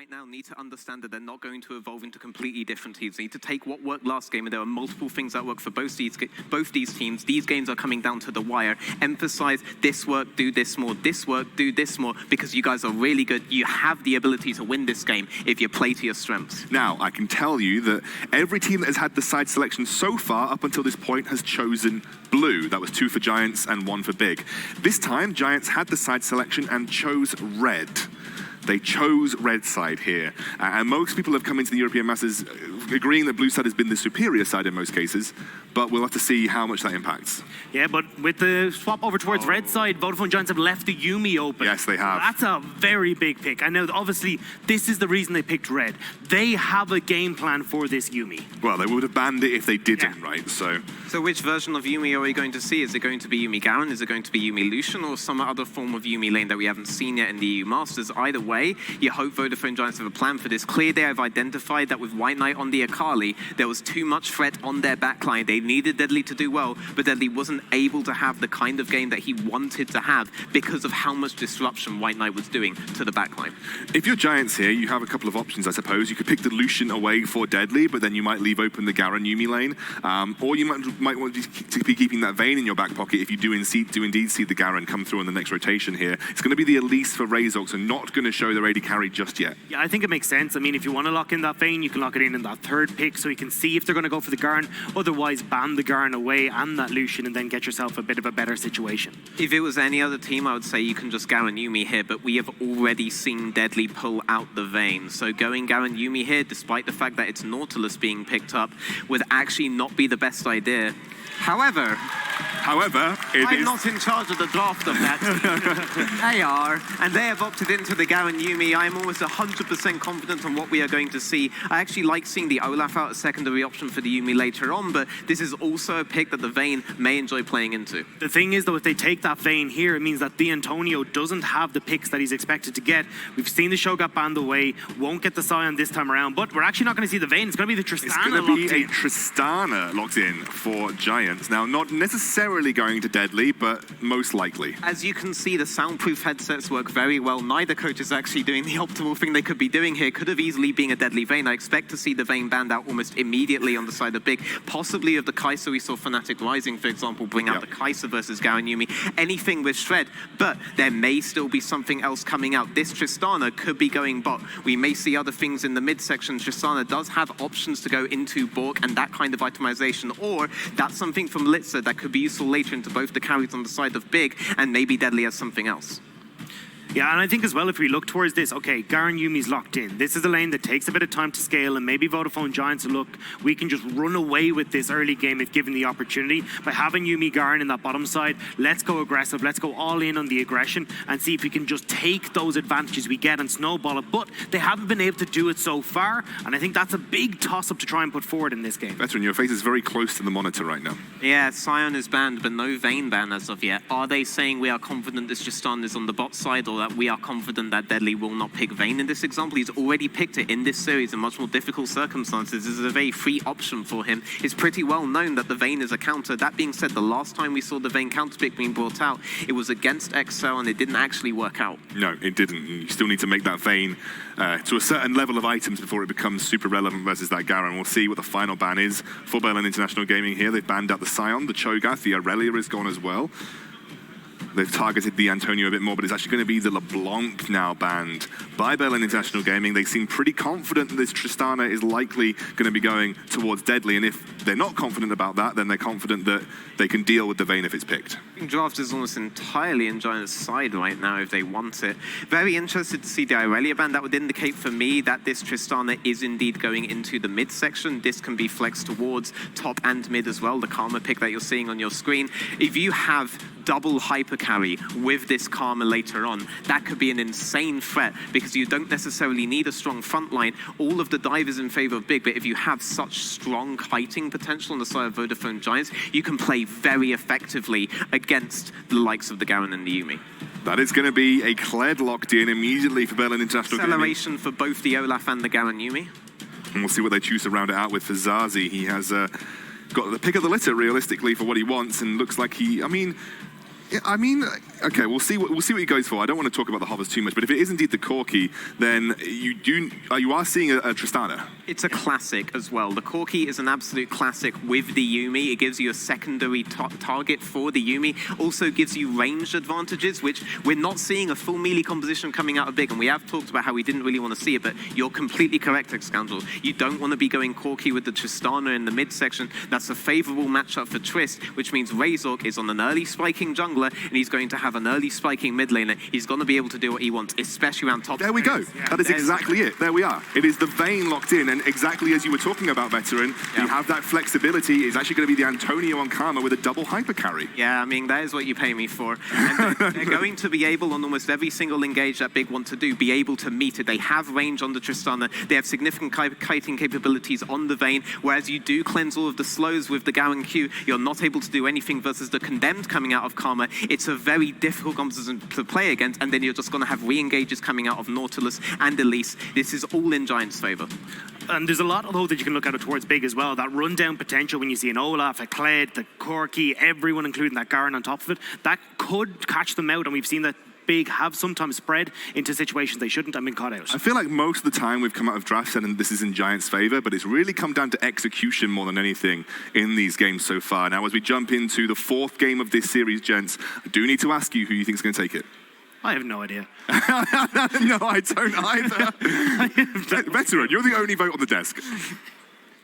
right now need to understand that they're not going to evolve into completely different teams. They need to take what worked last game, and there are multiple things that work for both these teams. These games are coming down to the wire. Emphasize this work, do this more. This work, do this more, because you guys are really good. You have the ability to win this game if you play to your strengths. Now, I can tell you that every team that has had the side selection so far up until this point has chosen blue. That was 2 for Giants and 1 for Big. This time, Giants had the side selection and chose red. They chose red side here. And most people have come into the European Masters agreeing that blue side has been the superior side in most cases, but we'll have to see how much that impacts. Yeah, but with the swap over towards red side, Vodafone Giants have left the Yuumi open. Yes, they have. That's a very big pick. I know, obviously, this is the reason they picked red. They have a game plan for this Yuumi. Well, they would have banned it if they didn't, right? So which version of Yuumi are we going to see? Is it going to be Yuumi Garen? Is it going to be Yuumi Lucian, or some other form of Yuumi lane that we haven't seen yet in the EU Masters? Either way, you hope Vodafone Giants have a plan for this. Clear, they have identified that with White Knight on the Akali, there was too much threat on their backline. They needed Deadly to do well, but Deadly wasn't able to have the kind of game that he wanted to have because of how much disruption White Knight was doing to the backline. If you're Giants here, you have a couple of options, I suppose. You could pick the Lucian away for Deadly, but then you might leave open the Garen Yuumi lane. Or you might want to be keeping that Vayne in your back pocket if you do indeed see the Garen come through on the next rotation here. It's going to be the Elise for Razork, so not going to show their AD carry just yet. Yeah, I think it makes sense. I mean, if you want to lock in that Vayne, you can lock it in that third pick so you can see if they're going to go for the Garen. Otherwise, ban the Garen away and that Lucian and then get yourself a bit of a better situation. If it was any other team, I would say you can just Garen Yuumi here, but we have already seen Deadly pull out the Vayne. So going Garen Yuumi here, despite the fact that it's Nautilus being picked up, would actually not be the best idea. However, I'm not in charge of the draft of that. They are, and they have opted into the Garen Yuumi. I'm almost 100% confident on what we are going to see. I actually like seeing the Olaf out as secondary option for the Yuumi later on, but this is also a pick that the Vayne may enjoy playing into. The thing is, though, if they take that Vayne here, it means that D'Antonio doesn't have the picks that he's expected to get. We've seen the show got banned away, won't get the Sion this time around, but we're actually not going to see the Vayne. It's going to be the Tristana. It's going to be a Tristana locked in for Giants. Now, not necessarily going to Deadly, but most likely. As you can see, the soundproof headsets work very well. Neither coach is actually doing the optimal thing they could be doing here. Could have easily been a Deadly Vayne. I expect to see the Vayne banned out almost immediately on the side of Big. Possibly of the Kai'Sa. We saw Fnatic Rising, for example, bring out the Kai'Sa versus Garen Yuumi. Anything with Shred, but there may still be something else coming out. This Tristana could be going bot. We may see other things in the midsection. Tristana does have options to go into Bork and that kind of itemization, or that's something from Litza that could be useful later into both the carries on the side of Big, and maybe Deadly has something else. Yeah, and I think as well, if we look towards this, okay, Garen Yuumi's locked in. This is a lane that takes a bit of time to scale, and maybe Vodafone Giants look, we can just run away with this early game if given the opportunity. By having Yuumi Garen in that bottom side, let's go aggressive, let's go all in on the aggression and see if we can just take those advantages we get and snowball it. But they haven't been able to do it so far, and I think that's a big toss-up to try and put forward in this game. Veteran, your face is very close to the monitor right now. Yeah, Sion is banned, but no Vayne ban as of yet. Are they saying we are confident this Tristan is on the bot side, or that we are confident that Deadly will not pick Vayne in this example? He's already picked it in this series in much more difficult circumstances. This is a very free option for him. It's pretty well known that the Vayne is a counter. That being said, the last time we saw the Vayne counter pick being brought out, it was against XL and it didn't actually work out. No, it didn't. You still need to make that Vayne to a certain level of items before it becomes super relevant versus that Garen. We'll see what the final ban is for Berlin International Gaming here. They've banned out the Sion, the Cho'Gath, the Aurelia is gone as well. They've targeted the Antonio a bit more, but it's actually going to be the LeBlanc now banned by Berlin International Gaming. They seem pretty confident that this Tristana is likely going to be going towards Deadly, and if they're not confident about that, then they're confident that they can deal with the Vayne if it's picked. Draft is almost entirely in Giants' side right now if they want it. Very interested to see the Aurelia ban. That would indicate for me that this Tristana is indeed going into the midsection. This can be flexed towards top and mid as well, the Karma pick that you're seeing on your screen. If you have double hyper carry with this Karma later on, that could be an insane threat because you don't necessarily need a strong front line. All of the dive is in favor of Big, but if you have such strong kiting potential on the side of Vodafone Giants, you can play very effectively against the likes of the Garen and the Yuumi. That is going to be a Kled locked in immediately for Berlin International Gaming. Acceleration for both the Olaf and the Garen Yuumi. And we'll see what they choose to round it out with for Zazi. He has got the pick of the litter realistically for what he wants, and looks like he, I mean, Yeah, I mean, okay, we'll see what he goes for. I don't want to talk about the hovers too much, but if it is indeed the Corki, then you are seeing a Tristana. It's a classic as well. The Corki is an absolute classic with the Yuumi. It gives you a secondary target for the Yuumi. Also gives you range advantages, which we're not seeing a full melee composition coming out of Big. And we have talked about how we didn't really want to see it, but you're completely correct, Scoundrel. You don't want to be going Corki with the Tristana in the midsection. That's a favorable matchup for Trist, which means Razork is on an early spiking jungler, and he's going to have an early spiking mid laner. He's going to be able to do what he wants, especially around top. There we go. Yeah, that is exactly it. There we are. It is the Vayne locked in, and exactly as you were talking about, Veteran, you have that flexibility. It's actually going to be the Antonio on Karma with a double hyper carry. Yeah, I mean, that is what you pay me for. And they're going to be able, on almost every single engage that Big want to do, be able to meet it. They have range on the Tristana. They have significant kiting capabilities on the Vayne, whereas you do cleanse all of the slows with the Garen Q. You're not able to do anything versus the Condemned coming out of Karma. It's a very difficult composition to play against, and then you're just going to have re-engages coming out of Nautilus and Elise. This is all in Giants' favor. And there's a lot, though, that you can look at it towards Big as well. That rundown potential when you see an Olaf, a Kled, the Corki, everyone, including that Garen on top of it, that could catch them out, and we've seen that Big have sometimes spread into situations they shouldn't and been caught out. I feel like most of the time we've come out of draft saying this is in Giants' favor, but it's really come down to execution more than anything in these games so far. Now, as we jump into the fourth game of this series, gents, I do need to ask you who you think is going to take it. I have no idea. No, I don't either. Veteran, you're the only vote on the desk.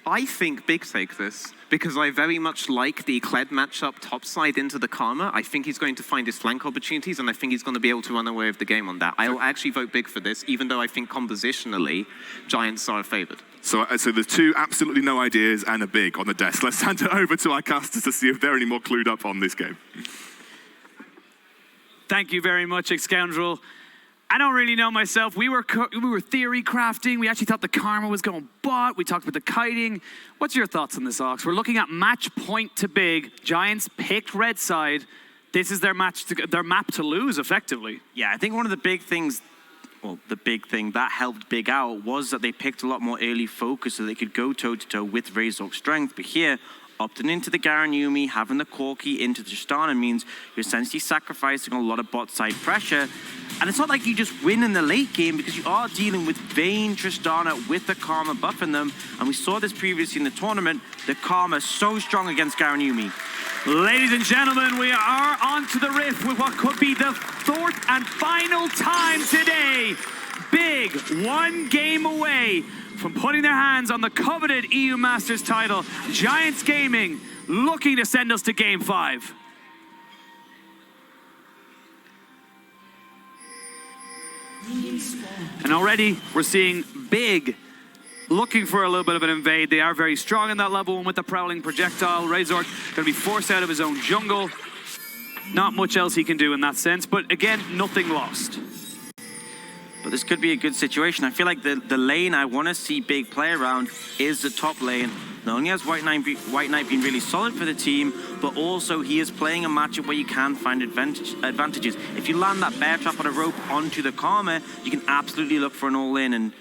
I think Big take this because I very much like the Kled matchup topside into the Karma. I think he's going to find his flank opportunities, and I think he's going to be able to run away with the game on that. I'll actually vote Big for this, even though I think compositionally, Giants are favored. So there's two absolutely no ideas and a Big on the desk. Let's hand it over to our casters to see if they're any more clued up on this game. Thank you very much, Scoundrel. I don't really know myself. We were theory crafting. We actually thought the Karma was going bot. We talked about the kiting. What's your thoughts on this, Ox? We're looking at match point to Big. Giants picked red side. This is their map to lose, effectively. Yeah, I think one of the big things, well, the big thing that helped Big out was that they picked a lot more early focus so they could go toe-to-toe with Razork's strength. But here, opting into the Garen Yuumi, having the Corki into the Tristana means you're essentially sacrificing a lot of bot side pressure. And it's not like you just win in the late game because you are dealing with Vayne, Tristana with the Karma buffing them. And we saw this previously in the tournament. The Karma is so strong against Garen Yuumi. Ladies and gentlemen, we are on to the riff with what could be the fourth and final time today. Big, one game away from putting their hands on the coveted EU Masters title. Giants Gaming looking to send us to Game 5. And already we're seeing Big looking for a little bit of an invade. They are very strong in that level one with the Prowling Projectile. Razork going to be forced out of his own jungle. Not much else he can do in that sense, but again, nothing lost. But this could be a good situation. I feel like the lane I want to see Big play around is the top lane. Not only has White Knight been really solid for the team, but also he is playing a matchup where you can find advantages. If you land that bear trap on a rope onto the Karma, you can absolutely look for an all-in. And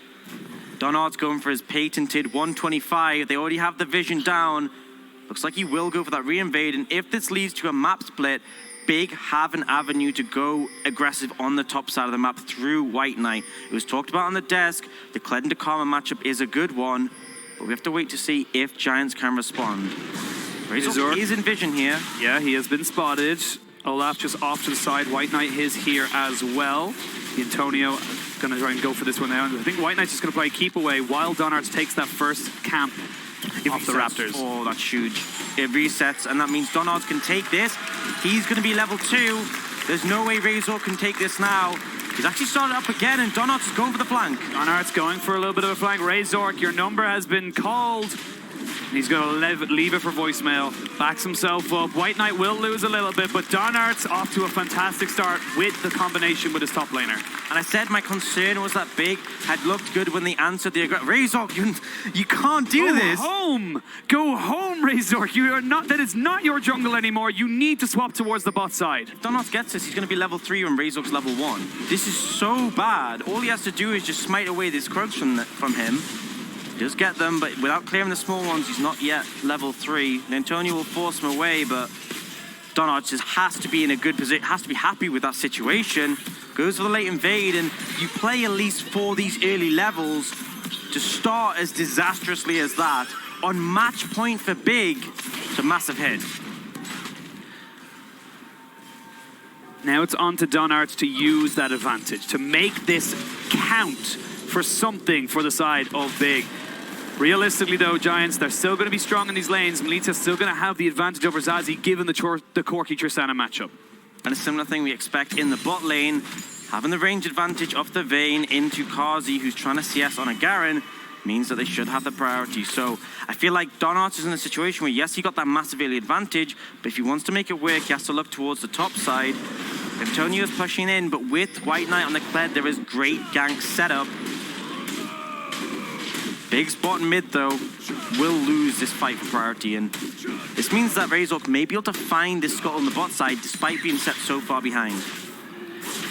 Donard's going for his patented 125. They already have the vision down. Looks like he will go for that re-invade. And if this leads to a map split, Big have an avenue to go aggressive on the top side of the map through White Knight. It was talked about on the desk. The Kled and Karma matchup is a good one, but we have to wait to see if Giants can respond. Razork is in vision here. Yeah, he has been spotted. Olaf just off to the side. White Knight is here as well. The Antonio going to try and go for this one now. I think White Knight's just going to play keep away while Donards takes that first camp off the Raptors. Oh, that's huge. It resets, and that means Donards can take this. He's going to be level 2. There's no way Razork can take this now. He's actually started up again, and Donards is going for the flank. Donards going for a little bit of a flank. Razork, your number has been called. He's going to leave it for voicemail. Backs himself up. White Knight will lose a little bit, but Donards off to a fantastic start with the combination with his top laner. And I said my concern was that Big had looked good when they answered the Razork, you can't do this. Go home, Razork. You are not. That is not your jungle anymore. You need to swap towards the bot side. If Donards gets this, he's going to be level 3 when Razork's level 1. This is so bad. All he has to do is just smite away these crows from him. Does get them, but without clearing the small ones, he's not yet level 3. Antonio will force him away, but Donards just has to be in a good position, has to be happy with that situation. Goes for the late invade, and you play at least for these early levels to start as disastrously as that. On match point for Big, it's a massive hit. Now it's on to Donards to use that advantage, to make this count for something for the side of Big. Realistically though, Giants, they're still going to be strong in these lanes. Melita's still going to have the advantage over Zazzy given the Corki Tristana matchup. And a similar thing we expect in the bot lane, having the range advantage off the Vayne into Carzzy, who's trying to CS on a Garen, means that they should have the priority. So I feel like Donards is in a situation where, yes, he got that massive early advantage, but if he wants to make it work, he has to look towards the top side. Antonio is pushing in, but with White Knight on the Kled, there is great gank setup. Big spot in mid, though, will lose this fight for priority, and this means that Razork may be able to find this Scuttle on the bot side, despite being set so far behind.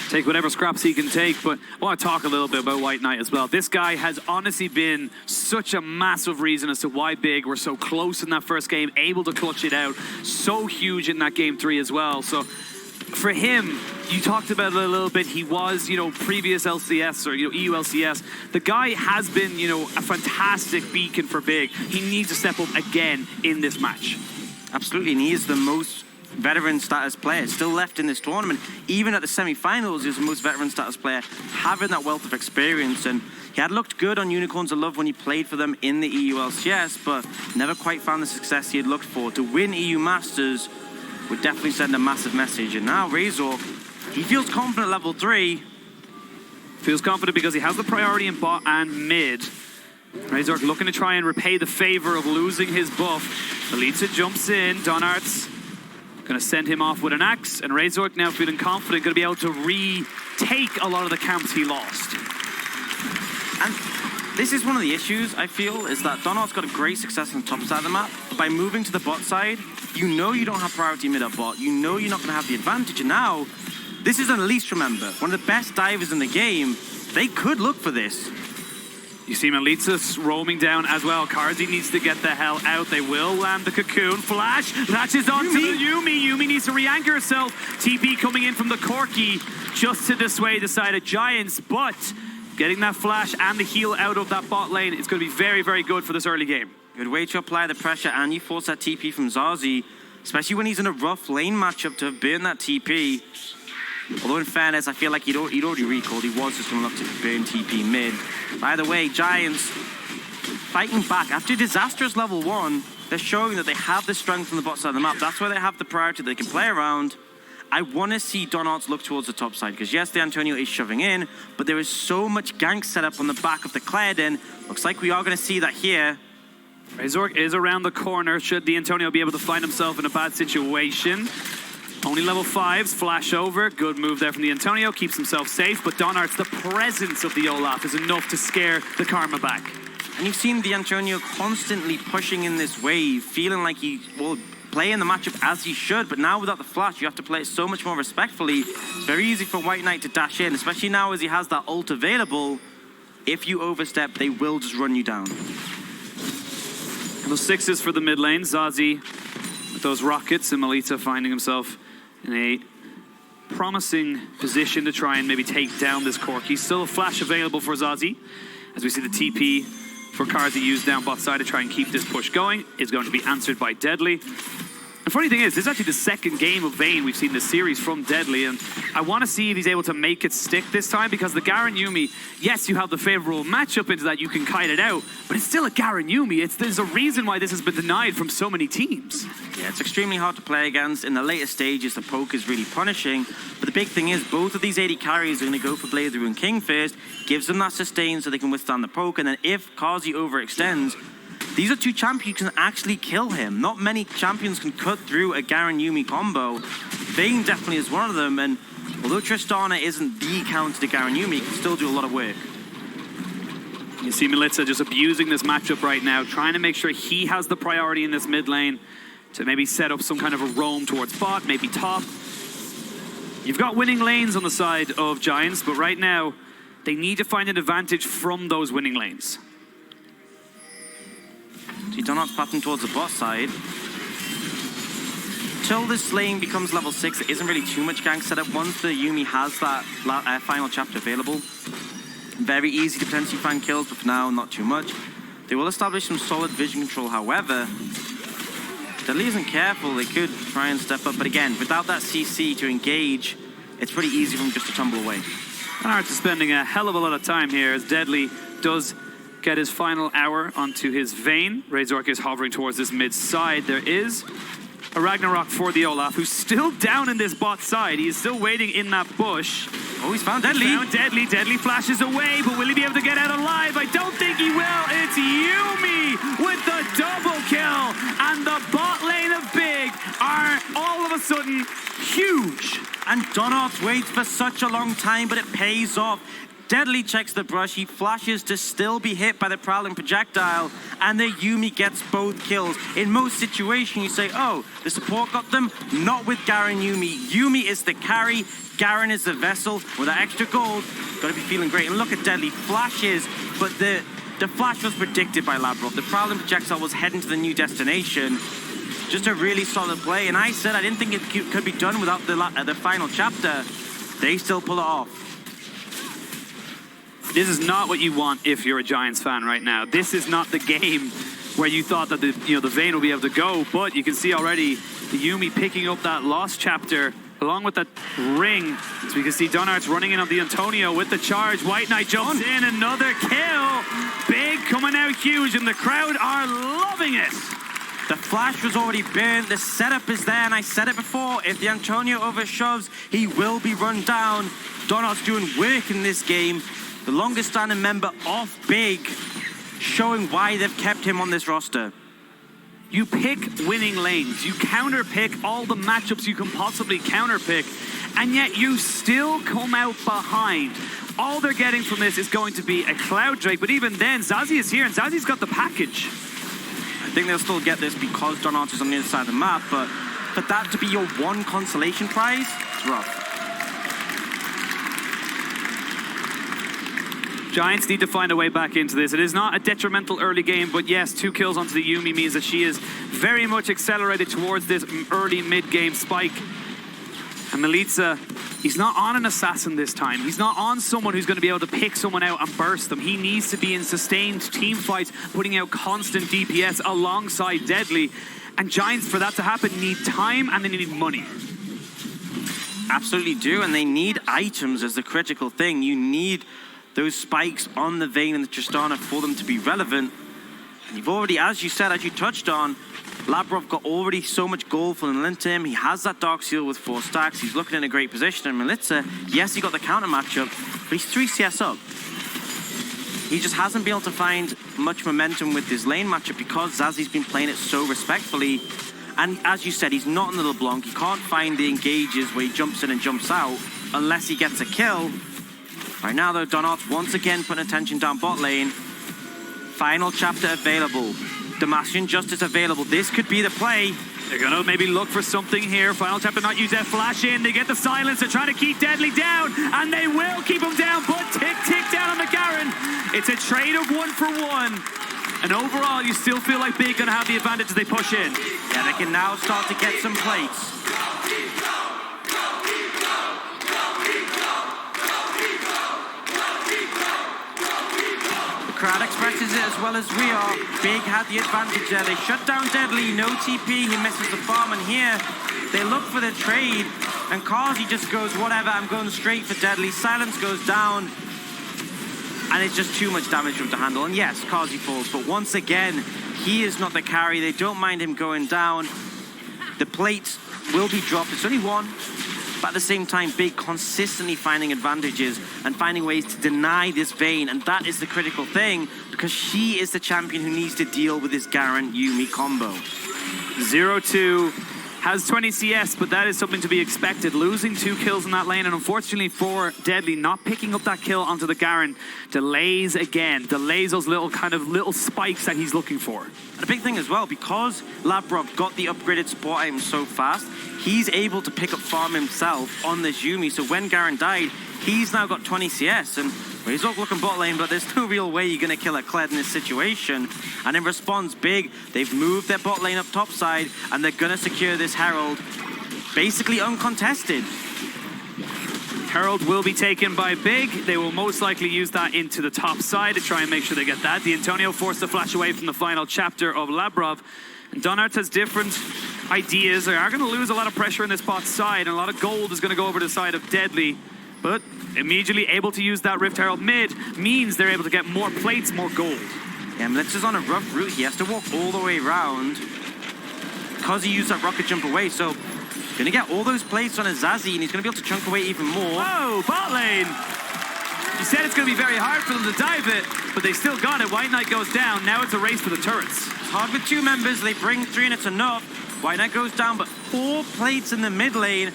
Take whatever scraps he can take, but I want to talk a little bit about White Knight as well. This guy has honestly been such a massive reason as to why Big were so close in that first game, able to clutch it out, so huge in that game 3 as well. So for him, you talked about it a little bit, he was, previous LCS or, EU LCS. The guy has been, a fantastic beacon for Big. He needs to step up again in this match. Absolutely, and he is the most veteran status player still left in this tournament. Even at the semi-finals, he's the most veteran status player, having that wealth of experience. And he had looked good on Unicorns of Love when he played for them in the EU LCS, but never quite found the success he had looked for. To win EU Masters would definitely send a massive message. And now Razork, he feels confident at level 3. Feels confident because he has the priority in bot and mid. Razork looking to try and repay the favor of losing his buff. Melita jumps in, Donards going to send him off with an axe, and Razork now feeling confident, going to be able to retake a lot of the camps he lost. And this is one of the issues, I feel, is that Donald's got a great success on the top side of the map. By moving to the bot side, you know you don't have priority mid or bot. You know you're not going to have the advantage. And now, this is Unleashed, remember. One of the best divers in the game. They could look for this. You see Melita's roaming down as well. Carzzy needs to get the hell out. They will land the cocoon. Flash latches onto the Yuumi. Yuumi needs to re-anchor herself. TP coming in from the Corki just to dissuade the side of Giants, but getting that flash and the heal out of that bot lane is going to be very, very good for this early game. Good way to apply the pressure, and you force that TP from Zazzy, especially when he's in a rough lane matchup to burn that TP. Although in fairness, I feel like he'd already recalled. He was just going to look to burn TP mid. By the way, Giants fighting back. After disastrous level 1, they're showing that they have the strength on the bot side of the map. That's where they have the priority they can play around. I want to see Donards look towards the top side, because yes, the Antonio is shoving in, but there is so much gank set up on the back of the Claydon. Looks like we are going to see that here. Razork is around the corner. Should the Antonio be able to find himself in a bad situation? Only level 5s, flash over. Good move there from the Antonio, keeps himself safe, but Donards, the presence of the Olaf is enough to scare the Karma back. And you've seen the Antonio constantly pushing in this wave, feeling like he will play in the matchup as he should, but now without the flash, you have to play it so much more respectfully. It's very easy for White Knight to dash in, especially now as he has that ult available. If you overstep, they will just run you down. Those 6s for the mid lane. Zazzy with those rockets, and Melita finding himself in a promising position to try and maybe take down this Corki. Still a flash available for Zazzy, as we see the TP for Carzzy used down bot side to try and keep this push going. Is going to be answered by Deadly. The funny thing is, this is actually the second game of Vayne we've seen this series from Deadly, and I want to see if he's able to make it stick this time, because the Garen Yuumi, yes, you have the favorable matchup into that, you can kite it out, but it's still a Garen Yuumi. There's a reason why this has been denied from so many teams. Yeah, it's extremely hard to play against. In the later stages, the poke is really punishing, but the big thing is both of these AD carries are going to go for Blade of the Ruined King first, gives them that sustain so they can withstand the poke, and then if Carzzy overextends, these are two champions who can actually kill him. Not many champions can cut through a Garen Yuumi combo. Vayne definitely is one of them, and although Tristana isn't the counter to Garen Yuumi, he can still do a lot of work. You see Melita just abusing this matchup right now, trying to make sure he has the priority in this mid lane to maybe set up some kind of a roam towards bot, maybe top. You've got winning lanes on the side of Giants, but right now, they need to find an advantage from those winning lanes. So Donald's popping towards the bot side. until this lane becomes level 6, there isn't really too much gank setup. Once the Yuumi has that final chapter available, very easy to potentially find kills, but for now, not too much. They will establish some solid vision control, however. Deadly isn't careful, they could try and step up, but again, without that CC to engage, it's pretty easy for them just to tumble away. Arts is spending a hell of a lot of time here as Deadly does get his final hour onto his Vayne. Razork is hovering towards this mid side. There is a Ragnarok for the Olaf, who's still down in this bot side. He is still waiting in that bush. Oh, he's found Deadly. Found Deadly. Deadly flashes away, but will he be able to get out alive? I don't think he will. It's Yuumi with the double kill. And the bot lane of Big are all of a sudden huge. And Donut waits for such a long time, but it pays off. Deadly checks the brush, he flashes to still be hit by the Prowling projectile, and the Yuumi gets both kills. In most situations, you say, oh, the support got them. Not with Garen Yuumi. Yuumi is the carry, Garen is the vessel. With that extra gold, gotta be feeling great. And look at Deadly, flashes, but the flash was predicted by Labrov. The Prowling projectile was heading to the new destination. Just a really solid play, and I said I didn't think it could be done without the final chapter. They still pull it off. This is not what you want if you're a Giants fan right now. This is not the game where you thought that the Vayne will be able to go, but you can see already the Yuumi picking up that lost chapter along with that ring. So we can see Donarts running in on the Antonio with the charge. White Knight jumps in, another kill. Big coming out huge, and the crowd are loving it. The flash was already burnt, the setup is there, and I said it before, if the Antonio overshoves, he will be run down. Donart's doing work in this game. The longest standing member of Big, showing why they've kept him on this roster. You pick winning lanes, you counter pick all the matchups you can possibly counter pick, and yet you still come out behind. All they're getting from this is going to be a Cloud Drake, but even then, Zazie is here, and Zazie's got the package. I think they'll still get this because Donut is on the other side of the map, but for that to be your one consolation prize, it's rough. Giants need to find a way back into this. It is not a detrimental early game, but yes, 2 kills onto the Yuumi means that she is very much accelerated towards this early mid-game spike. And Melitza, he's not on an assassin this time. He's not on someone who's going to be able to pick someone out and burst them. He needs to be in sustained team fights, putting out constant DPS alongside Deadly. And Giants, for that to happen, need time and they need money. Absolutely do, and they need items as the critical thing. You need those spikes on the Vayne and the Tristana for them to be relevant. And you've already, as you said, as you touched on, Labrov got already so much gold for Lintim. He has that Dark Seal with 4 stacks. He's looking in a great position. And Melitza, yes, he got the counter matchup, but he's 3 CS up. He just hasn't been able to find much momentum with his lane matchup because Zazie's been playing it so respectfully. And as you said, he's not in the LeBlanc. He can't find the engages where he jumps in and jumps out unless he gets a kill. Right now, though, Donut once again putting attention down bot lane. Final chapter available. Demacian Justice available. This could be the play. They're going to maybe look for something here. Final chapter not use that flash in. They get the silence. They're trying to keep Deadly down, and they will keep him down, but tick down on the Garen. It's a trade of 1 for 1. And overall, you still feel like Big going to have the advantage as they push in. Yeah, they can now start to get some plates. Crowd expresses it as well as we are. Big had the advantage there. They shut down Deadly, no TP, he misses the farm, and here they look for the trade, and Carzzy just goes, whatever, I'm going straight for Deadly. Silence goes down, and it's just too much damage for him to handle. And yes, Carzzy falls, but once again, he is not the carry. They don't mind him going down. The plates will be dropped. It's only 1. But at the same time, Big consistently finding advantages and finding ways to deny this Vayne. And that is the critical thing, because she is the champion who needs to deal with this Garen Yuumi combo. 0-2 has 20 CS, but that is something to be expected. Losing 2 kills in that lane, and unfortunately for Deadly, not picking up that kill onto the Garen delays again. Delays those little spikes that he's looking for. And a big thing as well, because Labrov got the upgraded support items so fast, he's able to pick up farm himself on this Yuumi. So when Garen died, he's now got 20 CS. And Razork looking bot lane, but there's no real way you're going to kill a Kled in this situation. And in response, Big, they've moved their bot lane up top side, and they're going to secure this Herald basically uncontested. Herald will be taken by Big. They will most likely use that into the top side to try and make sure they get that. The Antonio forced to flash away from the final chapter of Labrov. And Donarts has different ideas. They are going to lose a lot of pressure in this bot side, and a lot of gold is going to go over to the side of Deadly. But immediately able to use that Rift Herald mid means they're able to get more plates, more gold. Yeah, Blitz is on a rough route. He has to walk all the way around because he used that rocket jump away. So gonna get all those plates on Azazi, and he's gonna be able to chunk away even more. Whoa, bot lane! You said it's gonna be very hard for them to dive it, but they still got it. White Knight goes down. Now it's a race for the turrets. It's hard with 2 members. They bring 3 and it's enough. White Knight goes down, but 4 plates in the mid lane.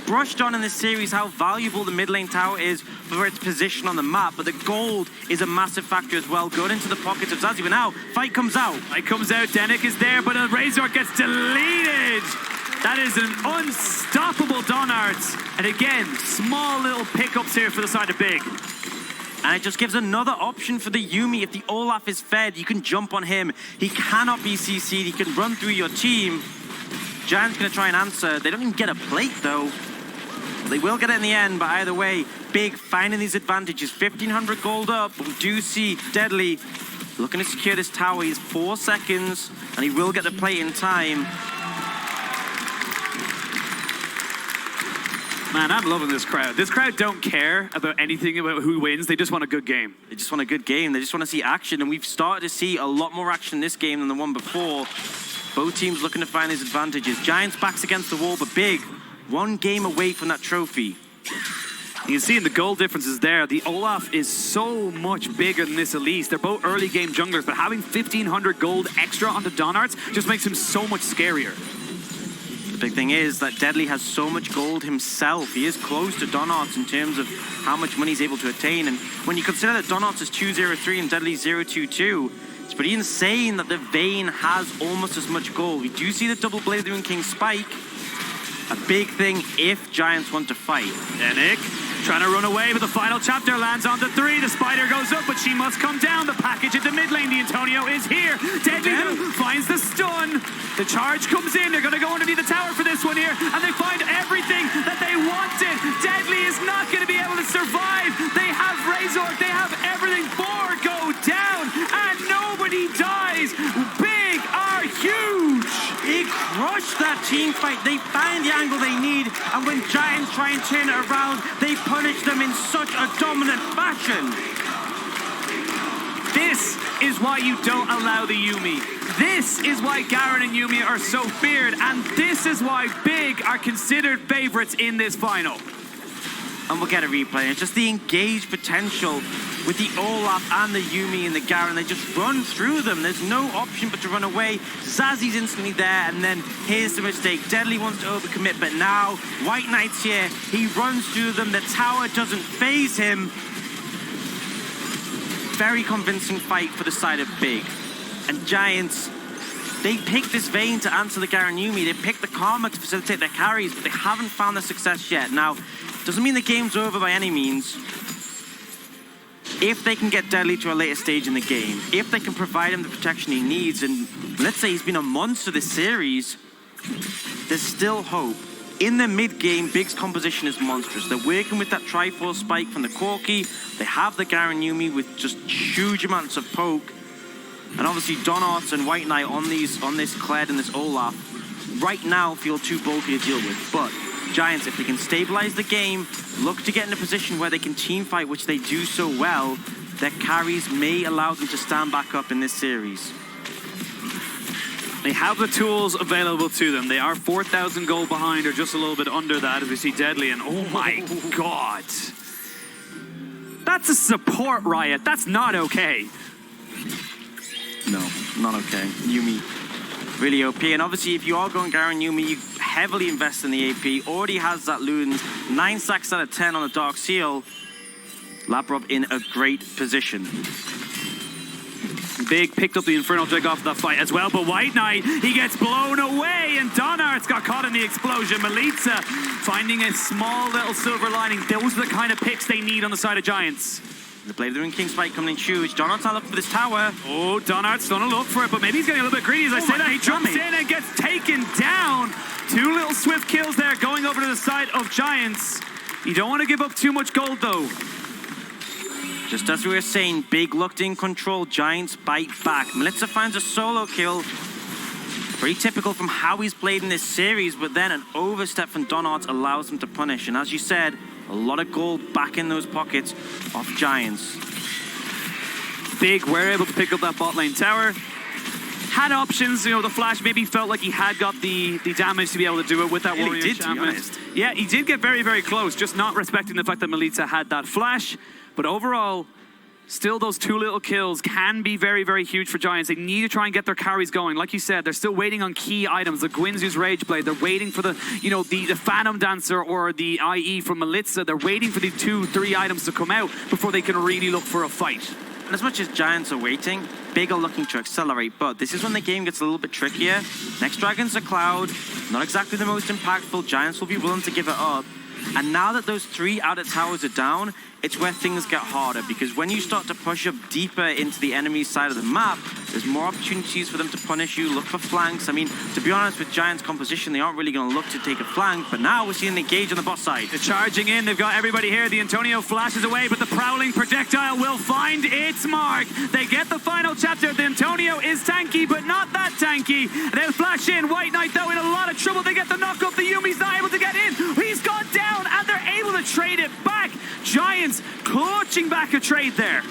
Brushed on in this series how valuable the mid lane tower is for its position on the map, but the gold is a massive factor as well. Going into the pockets of Zazi, but now fight comes out. Fight comes out. Denik is there, but a Razor gets deleted. That is an unstoppable Donarts. And again, small little pickups here for the side of Big. And it just gives another option for the Yuumi. If the Olaf is fed, you can jump on him. He cannot be CC'd. He can run through your team. Giant's going to try and answer. They don't even get a plate, though. They will get it in the end, but either way, Big finding these advantages. 1,500 gold up, but we do see Deadly looking to secure this tower. He's 4 seconds, and he will get the plate in time. Man, I'm loving this crowd. This crowd don't care about anything about who wins. They just want a good game. They just want a good game. They just want to see action, and we've started to see a lot more action in this game than the one before. Both teams looking to find these advantages. Giants backs against the wall, but Big 1 game away from that trophy. You can see in the goal differences there, the Olaf is so much bigger than this Elise. They're both early game junglers, but having 1,500 gold extra onto Donarts just makes him so much scarier. The big thing is that Deadly has so much gold himself. He is close to Donarts in terms of how much money he's able to attain. And when you consider that Donarts is 203 and Deadly 022, it's pretty insane that the Vayne has almost as much gold. We do see the double Blade Rune King spike. A big thing if Giants want to fight. Denik trying to run away, but the final chapter lands on the 3. The spider goes up, but she must come down. The package at the mid lane. The Antonio is here. Deadly finds the stun. The charge comes in. They're going to go underneath the tower for this one here, and they find everything that they wanted. Deadly is not going to be able to survive. They have Razor. They have everything. 4 go down, and nobody dies. Big are huge. They crush that team fight. They find the angle they need, and when Giants try and turn it around, they punish them in such a dominant fashion. This is why you don't allow the Yuumi. This is why Garen and Yuumi are so feared, and this is why Big are considered favorites in this final. And we'll get a replay. It's just the engaged potential with the Olaf and the Yuumi and the Garen. They just run through them. There's no option but to run away. Zazi's instantly there, and then here's the mistake. Deadly wants to overcommit, but now White Knight's here. He runs through them. The tower doesn't phase him. Very convincing fight for the side of Big. And Giants, they picked this Vayne to answer the Garen Yuumi. They picked the Karma to facilitate their carries, but they haven't found the success yet. Now, doesn't mean the game's over by any means. If they can get Deadly to a later stage in the game, if they can provide him the protection he needs, and let's say he's been a monster this series, there's still hope. In the mid-game, Big's composition is monstrous. They're working with that Triforce spike from the Corki. They have the Garen Yuumi with just huge amounts of poke. And obviously Donarts and White Knight on this Kled and this Olaf right now feel too bulky to deal with. But Giants, if they can stabilize the game, look to get in a position where they can team fight, which they do so well, their carries may allow them to stand back up in this series. They have the tools available to them. They are 4,000 gold behind, or just a little bit under that, as we see Deadly, and oh my god. That's a support riot. That's not okay. No, not okay. Yuumi, really OP. And obviously, if you are going Garen Yuumi, you heavily invest in the AP. Already has that Loons. 9 stacks out of 10 on the Dark Seal. Labrov in a great position. Big picked up the Infernal Drake off that fight as well, but White Knight, he gets blown away, and Donarts got caught in the explosion. Melitza finding a small little silver lining. Those are the kind of picks they need on the side of Giants. The Blade of the Rune King spike coming in huge. Donald's not looking for this tower. Oh, Donart's gonna look for it, but maybe he's getting a little bit greedy. As I say that, he jumps in and gets taken down. 2 little swift kills there, going over to the side of Giants. You don't want to give up too much gold, though. Just as we were saying, Big looked in control. Giants bite back. Melitza finds a solo kill. Pretty typical from how he's played in this series, but then an overstep from Donart allows him to punish. And as you said, a lot of gold back in those pockets of Giants. Big were able to pick up that bot lane tower. Had options, the Flash maybe felt like he had got the damage to be able to do it with that warrior enchantment. Yeah, he did get very, very close, just not respecting the fact that Melitza had that Flash. But overall, still those 2 little kills can be very, very huge for Giants. They need to try and get their carries going. Like you said, they're still waiting on key items. The Guinsoo's Rage Blade. They're waiting for the Phantom Dancer or the IE from Melitza. They're waiting for these 2-3 items to come out before they can really look for a fight. And as much as Giants are waiting, Big are looking to accelerate, but this is when the game gets a little bit trickier. Next Dragon's a Cloud, not exactly the most impactful. Giants will be willing to give it up. And now that those 3 outer towers are down, it's where things get harder, because when you start to push up deeper into the enemy side of the map, there's more opportunities for them to punish you, look for flanks. I mean, to be honest, with Giants' composition, they aren't really going to look to take a flank, but now we're seeing them engage on the bot side. They're charging in, they've got everybody here. The Antonio flashes away, but the Prowling projectile will find its mark. They get the final chapter. The Antonio is tanky, but not that tanky. They'll flash in. White Knight, though, in a lot of trouble. They get the knock up. The Yumi's not able to get in. He's gone down, and they're able to trade it back. Giants clutching back a trade there.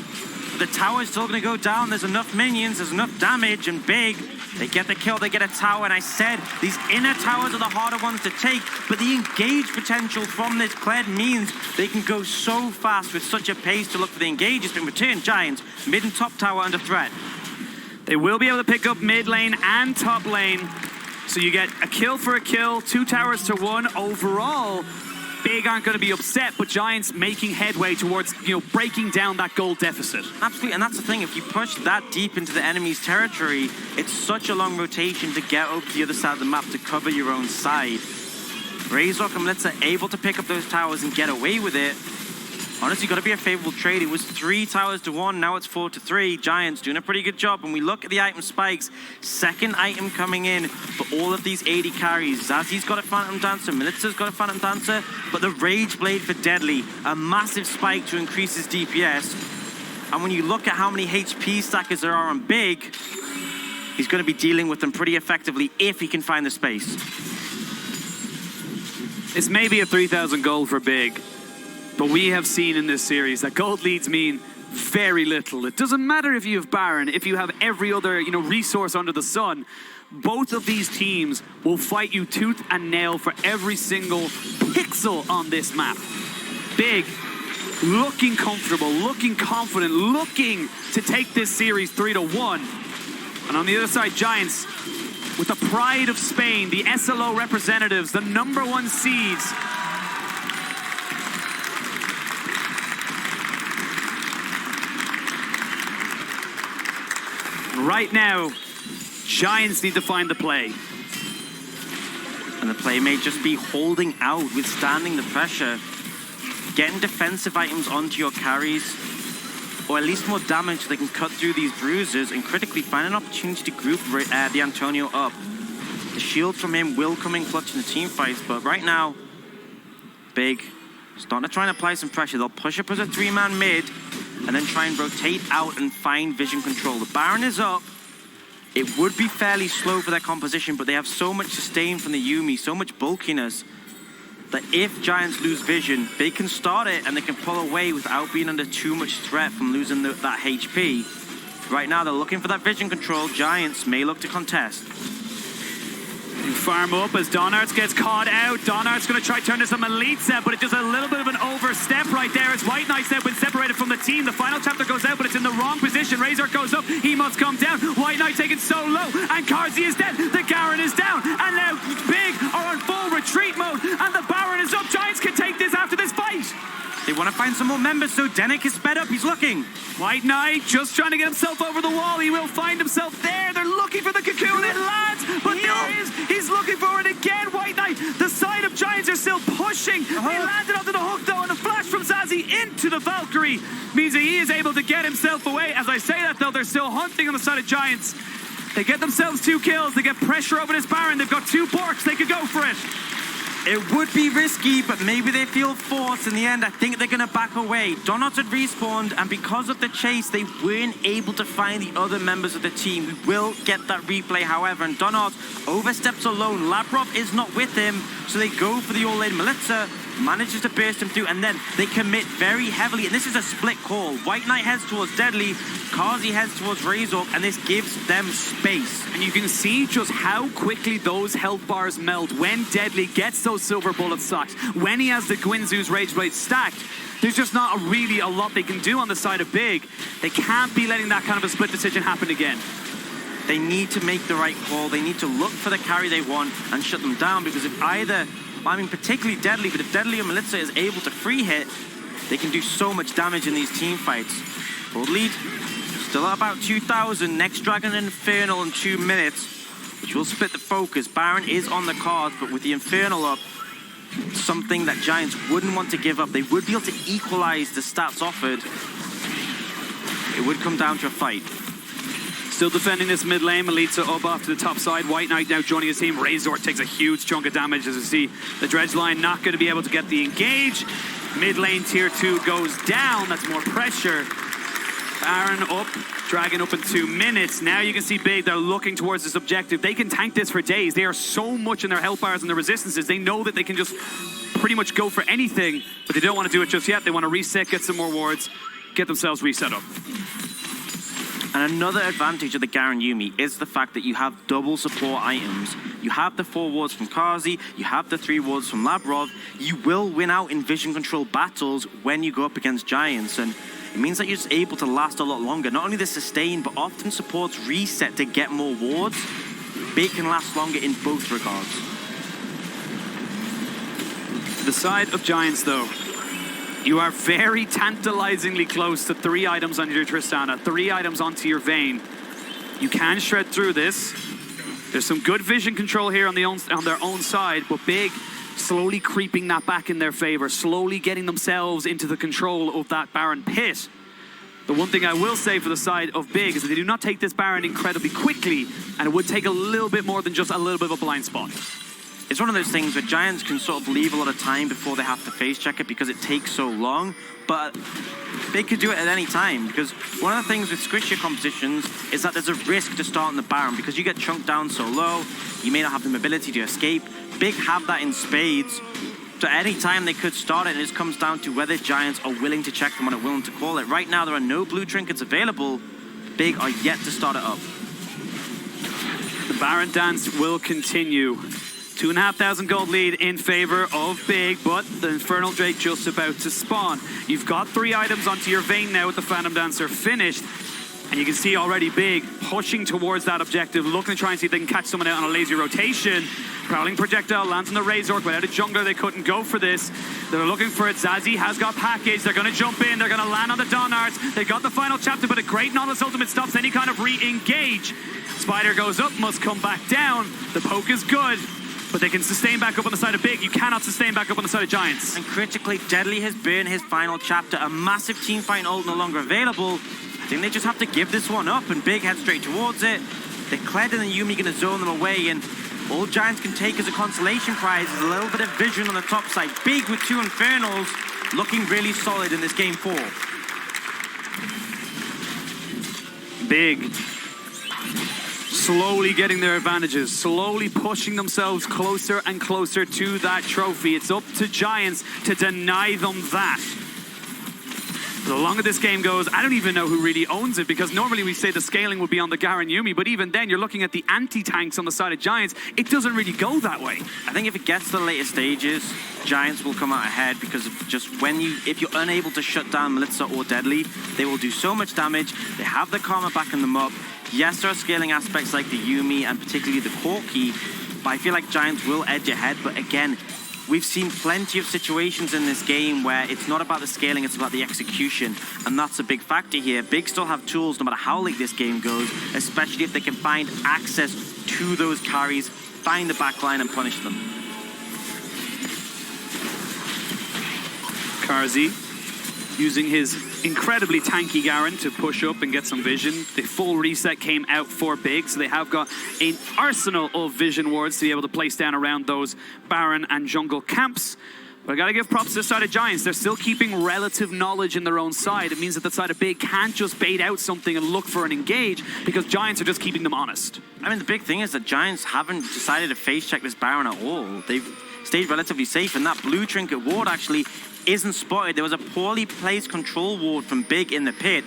The tower's still going to go down. There's enough minions, there's enough damage, and Big, they get the kill, they get a tower. And I said, these inner towers are the harder ones to take, but the engage potential from this Kled means they can go so fast with such a pace to look for the engage. It's been returned. Giants, mid and top tower under threat. They will be able to pick up mid lane and top lane. So you get a kill for a kill, 2 towers to 1 overall. Big aren't going to be upset, but Giants making headway towards, breaking down that gold deficit. Absolutely, and that's the thing. If you push that deep into the enemy's territory, it's such a long rotation to get over to the other side of the map to cover your own side. Razork and Melitza able to pick up those towers and get away with it. Honestly, got to be a favorable trade. It was 3 towers to 1, now it's 4 to 3. Giants doing a pretty good job. When we look at the item spikes, second item coming in for all of these AD carries. Zazi's got a Phantom Dancer, Melitza's got a Phantom Dancer, but the Rage Blade for Deadly, a massive spike to increase his DPS. And when you look at how many HP stackers there are on Big, he's going to be dealing with them pretty effectively if he can find the space. It's maybe a 3,000 gold for Big. But we have seen in this series that gold leads mean very little. It doesn't matter if you have Baron, if you have every other resource under the sun. Both of these teams will fight you tooth and nail for every single pixel on this map. Big, looking comfortable, looking confident, looking to take this series 3-1. And on the other side, Giants, with the pride of Spain, the SLO representatives, the #1 seeds. Right now, Giants need to find the play. And the play may just be holding out, withstanding the pressure, getting defensive items onto your carries, or at least more damage so they can cut through these bruises and critically find an opportunity to group the Antonio up. The shield from him will come in clutch in the team fights, but right now, Big starting to try and apply some pressure. They'll push up as a 3-man mid, and then try and rotate out and find vision control. The Baron is up. It would be fairly slow for their composition, but they have so much sustain from the Yuumi, so much bulkiness, that if Giants lose vision, they can start it and they can pull away without being under too much threat from losing that HP. Right now, they're looking for that vision control. Giants may look to contest. You farm up as Donarts gets caught out. Donarts going to try to turn this on Melitza, but it does a little bit of an overstep right there as White Knight's now been separated from the team. The final chapter goes out, but it's in the wrong position. Razor goes up. He must come down. White Knight taken so low, and Carzzy is dead. The Garen is down, and now Big are on full retreat mode, and the Baron is up. Giants can take this after this fight. They They want to find some more members, so Denik is sped up. He's looking. White Knight just trying to get himself over the wall. He will find himself there. They're looking for the cocoon. It lands, but there he is. He's looking for it again. White Knight, the side of Giants are still pushing. He landed onto the hook, though, and a flash from Zazie into the Valkyrie means that he is able to get himself away. As I say that, though, they're still hunting on the side of Giants. They get themselves 2 kills. They get pressure over this Baron. They've got 2 Borks. They could go for it. It would be risky, but maybe they feel forced in the end. I think they're going to back away. Donut had respawned, and because of the chase, they weren't able to find the other members of the team. We will get that replay, however, and Donut oversteps alone. Labrov is not with him, so they go for the all-in. Melitza manages to burst him through, and then they commit very heavily, and this is a split call. White Knight heads towards Deadly, Kazi heads towards Razor, and this gives them space. And you can see just how quickly those health bars melt when Deadly gets those silver bullets stacked. When he has the Guinzu's Rage Blade stacked, there's just not really a lot they can do on the side of Big. They can't be letting that kind of a split decision happen again. They need to make the right call. They need to look for the carry they want and shut them down, because if either, I mean particularly Deadly, but if Deadly or Melitza is able to free hit, they can do so much damage in these team fights. Gold lead, still at about 2,000. Next Dragon and Infernal in 2 minutes, which will split the focus. Baron is on the card, but with the Infernal up, something that Giants wouldn't want to give up. They would be able to equalize the stats offered. It would come down to a fight. Still defending this mid lane. Melitza up off to the top side. White Knight now joining his team. Razor takes a huge chunk of damage, as you see the Dredge line not going to be able to get the engage. Mid lane tier 2 goes down. That's more pressure. Baron up, Dragon up in 2 minutes. Now you can see Big, they're looking towards this objective. They can tank this for days. They are so much in their health bars and their resistances. They know that they can just pretty much go for anything, but they don't want to do it just yet. They want to reset, get some more wards, get themselves reset up. And another advantage of the Garen Yuumi is the fact that you have double support items. You have the 4 wards from Kazi, you have the 3 wards from Labrov. You will win out in vision control battles when you go up against Giants, and it means that you're just able to last a lot longer. Not only the sustain, but often supports reset to get more wards. Big can last longer in both regards. The side of Giants, though, you are very tantalizingly close to 3 items on your Tristana, 3 items onto your Vayne. You can shred through this. There's some good vision control here on their own side, but Big slowly creeping that back in their favor, slowly getting themselves into the control of that Baron pit. The one thing I will say for the side of Big is that they do not take this Baron incredibly quickly, and it would take a little bit more than just a little bit of a blind spot. It's one of those things where Giants can sort of leave a lot of time before they have to face check it because it takes so long, but Big could do it at any time, because one of the things with squishier compositions is that there's a risk to starting the Baron because you get chunked down so low, you may not have the mobility to escape. Big have that in spades, so any time they could start it, it just comes down to whether Giants are willing to check them and are willing to call it. Right now there are no blue trinkets available. Big are yet to start it up. The Baron dance will continue. 2,500 gold lead in favor of Big, but the Infernal Drake just about to spawn. You've got 3 items onto your Vayne now with the Phantom Dancer finished, and you can see already Big pushing towards that objective, looking to try and see if they can catch someone out on a lazy rotation. Prowling projectile lands on the Razor. Without a jungler, they couldn't go for this. They're looking for it. Zazie has got package. They're going to jump in. They're going to land on the Donards. They got the final chapter, but a great Nautilus ultimate stops any kind of re-engage. Spider goes up, must come back down. The poke is good, but they can sustain back up on the side of Big. You cannot sustain back up on the side of Giants. And critically, Deadly has burned his final chapter. A massive team fight ult no longer available. I think they just have to give this one up, and Big head straight towards it. They're Kled and the Yuumi going to zone them away, and all Giants can take as a consolation prize is a little bit of vision on the top side. Big with 2 Infernals, looking really solid in this game 4. Big slowly getting their advantages, slowly pushing themselves closer and closer to that trophy. It's up to Giants to deny them that. The longer this game goes, I don't even know who really owns it, because normally we say the scaling would be on the Garen Yuumi, but even then you're looking at the anti-tanks on the side of Giants. It doesn't really go that way. I think if it gets to the later stages, Giants will come out ahead, because of just if you're unable to shut down Melitza or Deadly, they will do so much damage. They have the Karma backing them up. Yes, there are scaling aspects like the Yuumi and particularly the Corki, but I feel like Giants will edge ahead. But again, we've seen plenty of situations in this game where it's not about the scaling, it's about the execution. And that's a big factor here. Big still have tools no matter how late this game goes, especially if they can find access to those carries, find the backline and punish them. Carzzy using his incredibly tanky Garen to push up and get some vision. The full reset came out for Big, so they have got an arsenal of vision wards to be able to place down around those Baron and jungle camps. But I gotta give props to the side of Giants. They're still keeping relative knowledge in their own side. It means that the side of Big can't just bait out something and look for an engage, because Giants are just keeping them honest. I mean, the big thing is that Giants haven't decided to face check this Baron at all. They've stayed relatively safe, and that blue trinket ward actually isn't spotted. There was a poorly placed control ward from Big in the pit.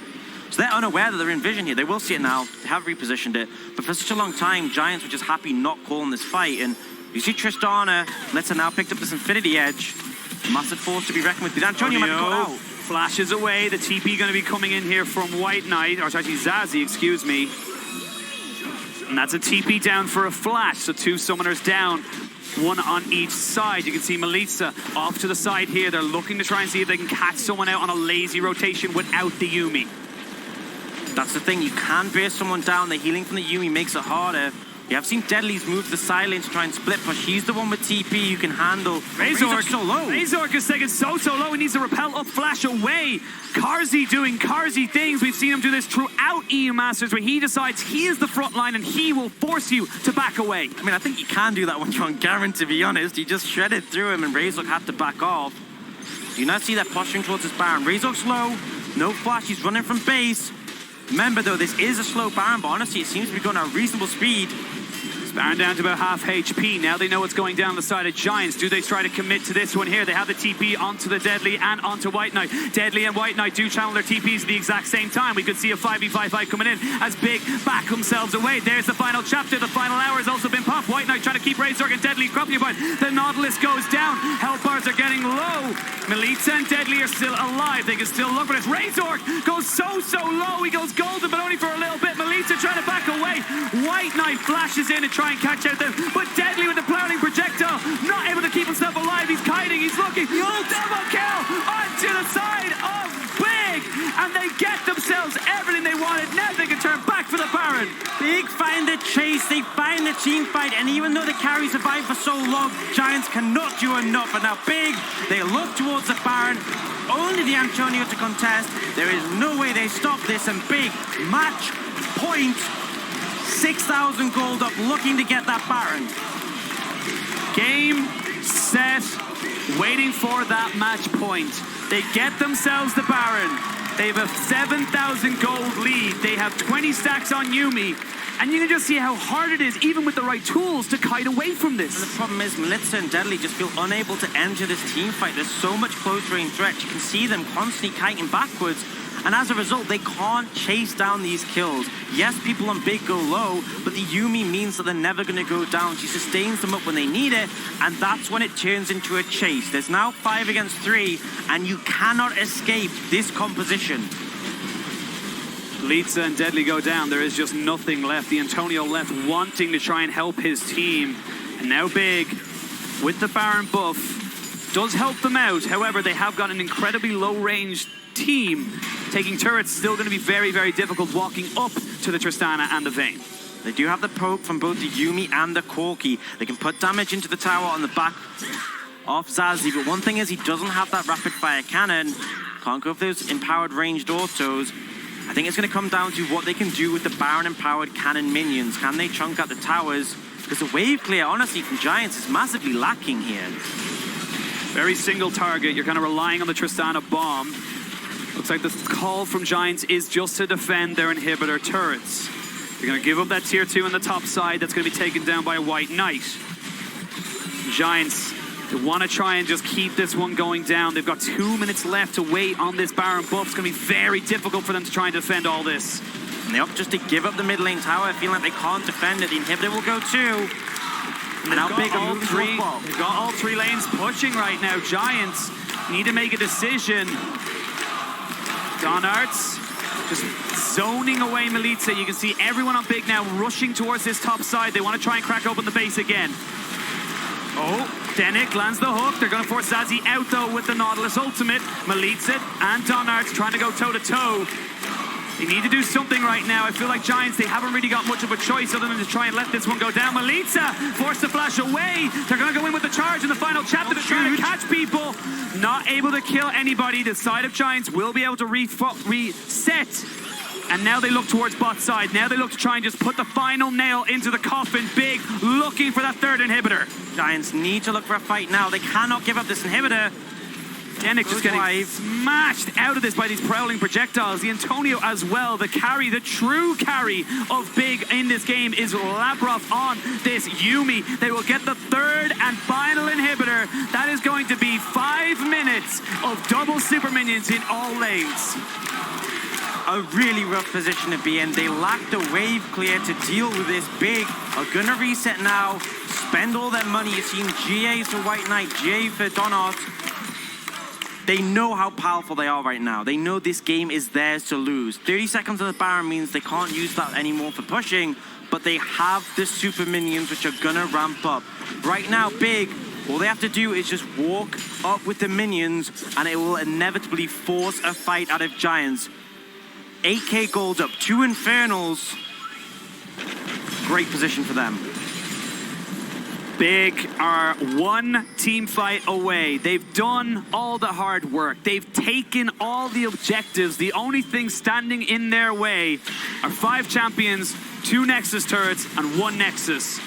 So they're unaware that they're in vision here. They will see it now. They have repositioned it. But for such a long time, Giants were just happy not calling this fight. And you see Tristana, Litza now picked up this Infinity Edge. Massive force to be reckoned with. Did Antonio might go out? Flashes away. The TP going to be coming in here from White Knight, or actually Zazie, excuse me. And that's a TP down for a flash. So 2 summoners down. 1 on each side. You can see Melissa off to the side here. They're looking to try and see if they can catch someone out on a lazy rotation without the Yuumi. That's the thing. You can bear someone down. The healing from the Yuumi makes it harder. You have seen Deadly's move to the side lane to try and split push. He's the one with TP you can handle. Razork's so low. Razork is taking so low. He needs to repel up, flash away. Carzzy doing Carzzy things. We've seen him do this throughout EU Masters, where he decides he is the front line and he will force you to back away. I mean, I think you can do that when you're on Garen, to be honest. He just shredded through him and Razork had to back off. You now see that posturing towards his Baron. Razork's low. No flash. He's running from base. Remember, though, this is a slow Baron, but honestly, it seems to be going at a reasonable speed. Baron down to about half HP. Now they know what's going down the side of Giants. Do they try to commit to this one here? They have the TP onto the Deadly and onto White Knight. Deadly and White Knight do channel their TPs at the exact same time. We could see a 5v5 fight coming in as Big back themselves away. There's the final chapter. The final hour has also been popped. White Knight trying to keep Razork and Deadly occupied. The Nautilus goes down. Health bars are getting low. Melita and Deadly are still alive. They can still look for this. Razork goes so low. He goes golden, but only for a little bit. Melita trying to back away. White Knight flashes in and try and catch out them, but Deadly with the plowing projectile, not able to keep himself alive. He's kiting, he's looking. Double kill onto the side of Big, and they get themselves everything they wanted. Now they can turn back for the Baron. Big find the chase, they find the team fight, and even though the carry survived for so long, Giants cannot do enough. And now Big, they look towards the Baron. Only the Antonio to contest. There is no way they stop this, and Big match point. 6,000 gold up, looking to get that Baron. Game, set, waiting for that match point. They get themselves the Baron. They have a 7,000 gold lead. They have 20 stacks on Yuumi. And you can just see how hard it is, even with the right tools, to kite away from this. And the problem is, Melissa and Deadly just feel unable to enter this team fight. There's so much close range threat. You can see them constantly kiting backwards. And as a result, they can't chase down these kills. Yes, people on Big go low, but the Yuumi means that they're never going to go down. She sustains them up when they need it, and that's when it turns into a chase. There's now 5 against 3, and you cannot escape this composition. Litza and Deadly go down. There is just nothing left. The Antonio left wanting to try and help his team. And now Big, with the Baron buff, does help them out. However, they have got an incredibly low-range team. Taking turrets still going to be very, very difficult walking up to the Tristana and the Vayne. They do have the poke from both the Yuumi and the Corki. They can put damage into the tower on the back of Zazie, but one thing is he doesn't have that rapid fire cannon. Can't go for those empowered ranged autos. I think it's going to come down to what they can do with the Baron empowered cannon minions. Can they chunk out the towers? Because the wave clear, honestly, from Giants is massively lacking here. Very single target. You're kind of relying on the Tristana bomb. Looks like the call from Giants is just to defend their inhibitor turrets. They're going to give up that tier 2 on the top side. That's going to be taken down by a White Knight. Giants, they want to try and just keep this one going down. They've got 2 minutes left to wait on this Baron buff. It's going to be very difficult for them to try and defend all this. And they opt just to give up the mid lane tower, feeling like they can't defend it. The inhibitor will go too. And they've got all 3 lanes pushing right now. Giants need to make a decision. Don Arts just zoning away Melita. You can see everyone on Big now rushing towards this top side. They want to try and crack open the base again. Oh, Denik lands the hook. They're going to force Zazzy out, though, with the Nautilus ultimate. Malitza and Donards trying to go toe-to-toe. They need to do something right now. I feel like Giants, they haven't really got much of a choice other than to try and let this one go down. Malitza forced to flash away. They're going to go in with the charge in the final chapter. They're trying to catch people. Not able to kill anybody. The side of Giants will be able to reset. And now they look towards bot side. Now they look to try and just put the final nail into the coffin. Big looking for that third inhibitor. Giants need to look for a fight now. They cannot give up this inhibitor. Denik just getting smashed out of this by these prowling projectiles. The Antonio as well. The carry, the true carry of Big in this game is Labrov on this Yuumi. They will get the third and final inhibitor. That is going to be 5 minutes of double super minions in all lanes. A really rough position to be in. They lack the wave clear to deal with this. Big are gonna reset now, spend all their money. You've seen GAs for White Knight, GA for Donard. They know how powerful they are right now. They know this game is theirs to lose. 30 seconds of the Baron means they can't use that anymore for pushing, but they have the super minions which are gonna ramp up. Right now, Big, all they have to do is just walk up with the minions and it will inevitably force a fight out of Giants. 8k gold up, 2 Infernals. Great position for them. Big are one team fight away. They've done all the hard work. They've taken all the objectives. The only thing standing in their way are 5 champions, 2 Nexus turrets, and 1 Nexus.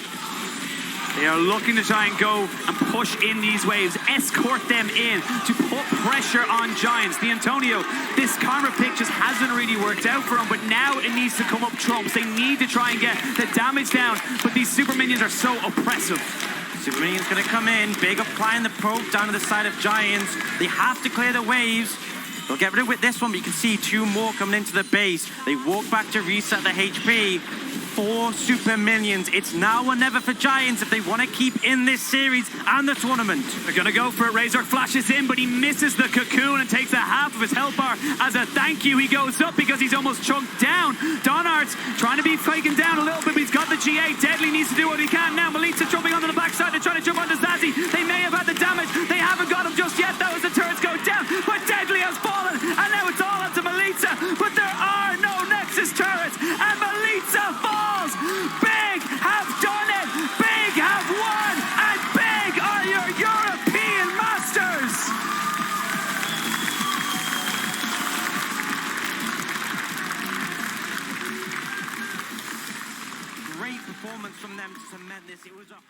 They are looking to try and go and push in these waves, escort them in to put pressure on Giants. The Antonio, this Karma pick just hasn't really worked out for him, but now it needs to come up trumps. They need to try and get the damage down, but these super minions are so oppressive. Super minions gonna come in, Big applying the probe down to the side of Giants. They have to clear the waves. They'll get rid of this one, but you can see 2 more coming into the base. They walk back to reset the HP. 4 super minions. It's now or never for Giants if they want to keep in this series and the tournament. They're going to go for it. Razor flashes in, but he misses the cocoon and takes a half of his health bar. As a thank you, he goes up because he's almost chunked down. Donards trying to be faking down a little bit, but he's got the GA. Deadly needs to do what he can now. Malitza jumping onto the backside. They're trying to jump onto Zazzy. They may have had the damage. They haven't got him just yet. That was the turrets go down, but Deadly has fallen, and now it's all onto Malitza. But there are no Nexus turrets, and Malitza falls. Big have done it. Big have won, and Big are your European masters. Great performance from them to cement this. It was a